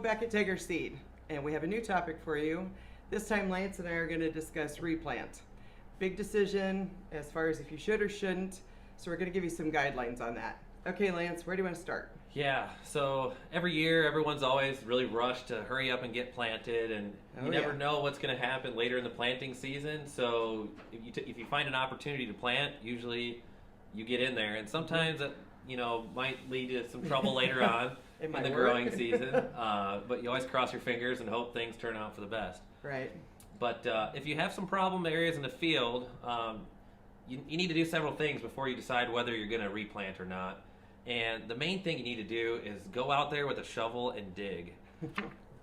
back at Tiger Seed, and we have a new topic for you. This time Lance and I are going to discuss replant. Big decision as far as if you should or shouldn't, so we're going to give you some guidelines on that. Okay, Lance, where do you want to start? Yeah, so every year everyone's always really rushed to hurry up and get planted, and you never know what's going to happen later in the planting season. So if you find an opportunity to plant, usually you get in there, and sometimes that might lead to some trouble later on in the growing season. But you always cross your fingers and hope things turn out for the best. Right. But if you have some problem areas in the field, you need to do several things before you decide whether you're going to replant or not. And the main thing you need to do is go out there with a shovel and dig.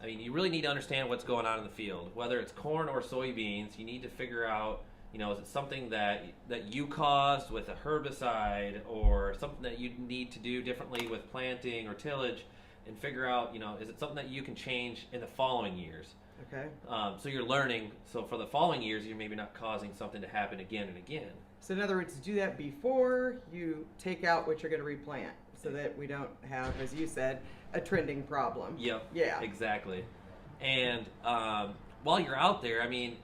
I mean, you really need to understand what's going on in the field. Whether it's corn or soybeans, you need to figure out, is it something that you caused with a herbicide, or something that you need to do differently with planting or tillage, and figure out, is it something that you can change in the following years? Okay. So you're learning, so for the following years, you're maybe not causing something to happen again and again. So in other words, do that before you take out what you're going to replant, so that we don't have, as you said, a trending problem. Yep. Yeah. Exactly. And while you're out there, I mean,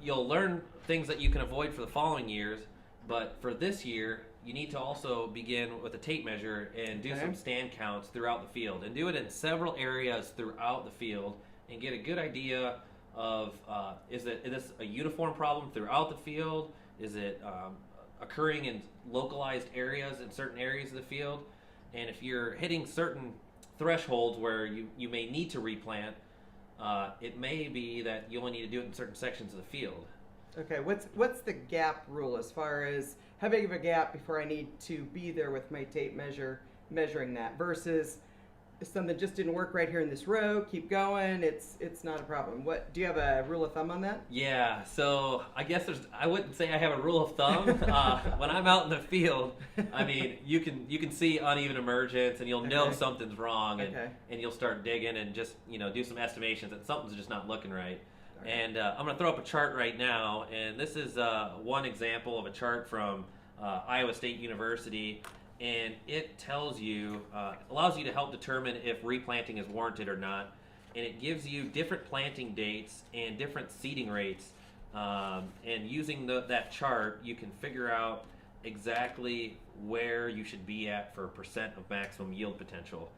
you'll learn things that you can avoid for the following years, but for this year, you need to also begin with a tape measure and do some stand counts throughout the field, and do it in several areas throughout the field, and get a good idea of is this a uniform problem throughout the field? Is it occurring in localized areas in certain areas of the field? And if you're hitting certain thresholds where you may need to replant, it may be that you only need to do it in certain sections of the field. Okay, what's the gap rule as far as how big of a gap before I need to be there with my tape measure measuring that versus if something just didn't work right here in this row, keep going, it's not a problem. What do you have a rule of thumb on that? Yeah, so I guess I wouldn't say I have a rule of thumb. When I'm out in the field, I mean, you can see uneven emergence, and you'll know something's wrong, and you'll start digging and just do some estimations that something's just not looking right. And I'm going to throw up a chart right now, and this is one example of a chart from Iowa State University. And it tells you, allows you to help determine if replanting is warranted or not. And it gives you different planting dates and different seeding rates. And using that chart, you can figure out exactly where you should be at for percent of maximum yield potential.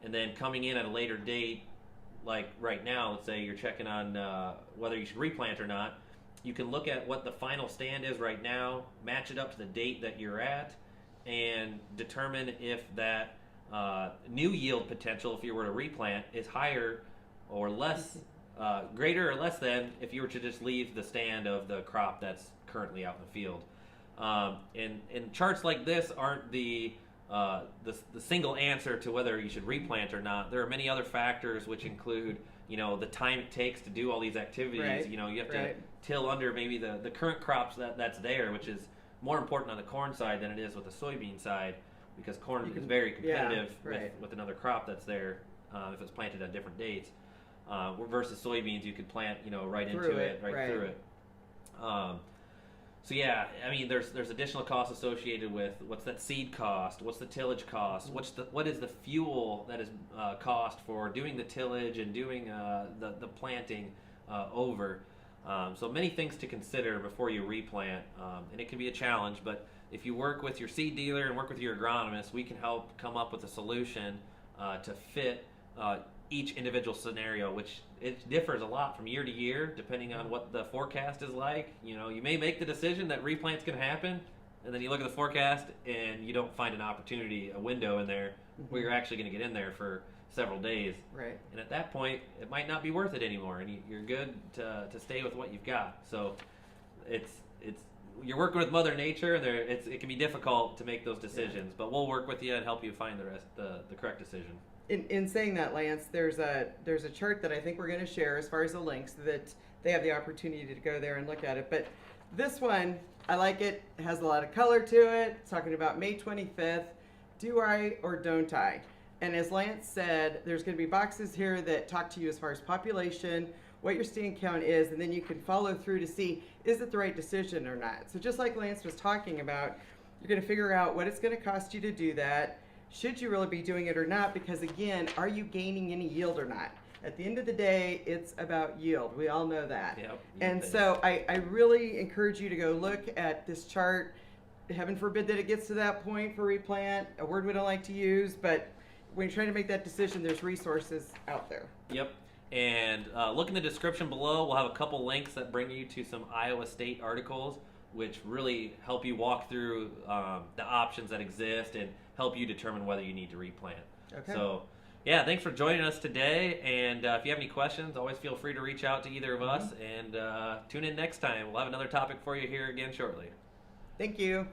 And then coming in at a later date, like right now, let's say you're checking on whether you should replant or not, you can look at what the final stand is right now, match it up to the date that you're at, and determine if that new yield potential, if you were to replant, is higher or less, greater or less than if you were to just leave the stand of the crop that's currently out in the field. And charts like this aren't the single answer to whether you should replant or not. There are many other factors which include, the time it takes to do all these activities. Right. You have to till under maybe the current crops that's there, which is more important on the corn side than it is with the soybean side, because corn is very competitive with another crop that's there if it's planted on different dates. Versus soybeans, you could plant right into it, right through it. So yeah, I mean, there's additional costs associated with what's that seed cost, what's the tillage cost, what is the fuel that is cost for doing the tillage and doing the planting over. So many things to consider before you replant, and it can be a challenge, but if you work with your seed dealer and work with your agronomist, we can help come up with a solution to fit each individual scenario, which it differs a lot from year to year depending on what the forecast is like. You may make the decision that replant's going to happen, and then you look at the forecast and you don't find an opportunity, a window in there where you're actually going to get in there for several days. Right. And at that point, it might not be worth it anymore, and you're good to stay with what you've got. So it's you're working with Mother Nature, and it can be difficult to make those decisions, but we'll work with you and help you find the correct decision. In saying that, Lance, there's a chart that I think we're going to share as far as the links that they have the opportunity to go there and look at it. But this one, I like it. It has a lot of color to it. It's talking about May 25th. Do I or don't I? And as Lance said, there's going to be boxes here that talk to you as far as population, what your stand count is, and then you can follow through to see, is it the right decision or not? So just like Lance was talking about, you're going to figure out what it's going to cost you to do that. Should you really be doing it or not? Because again, are you gaining any yield or not? At the end of the day, it's about yield. We all know that. Yep. And so I really encourage you to go look at this chart. Heaven forbid that it gets to that point for replant, a word we don't like to use, but when you're trying to make that decision, there's resources out there. Yep. And look in the description below. We'll have a couple links that bring you to some Iowa State articles, which really help you walk through the options that exist and help you determine whether you need to replant. Okay. So, yeah, thanks for joining us today. And if you have any questions, always feel free to reach out to either of us. And tune in next time. We'll have another topic for you here again shortly. Thank you.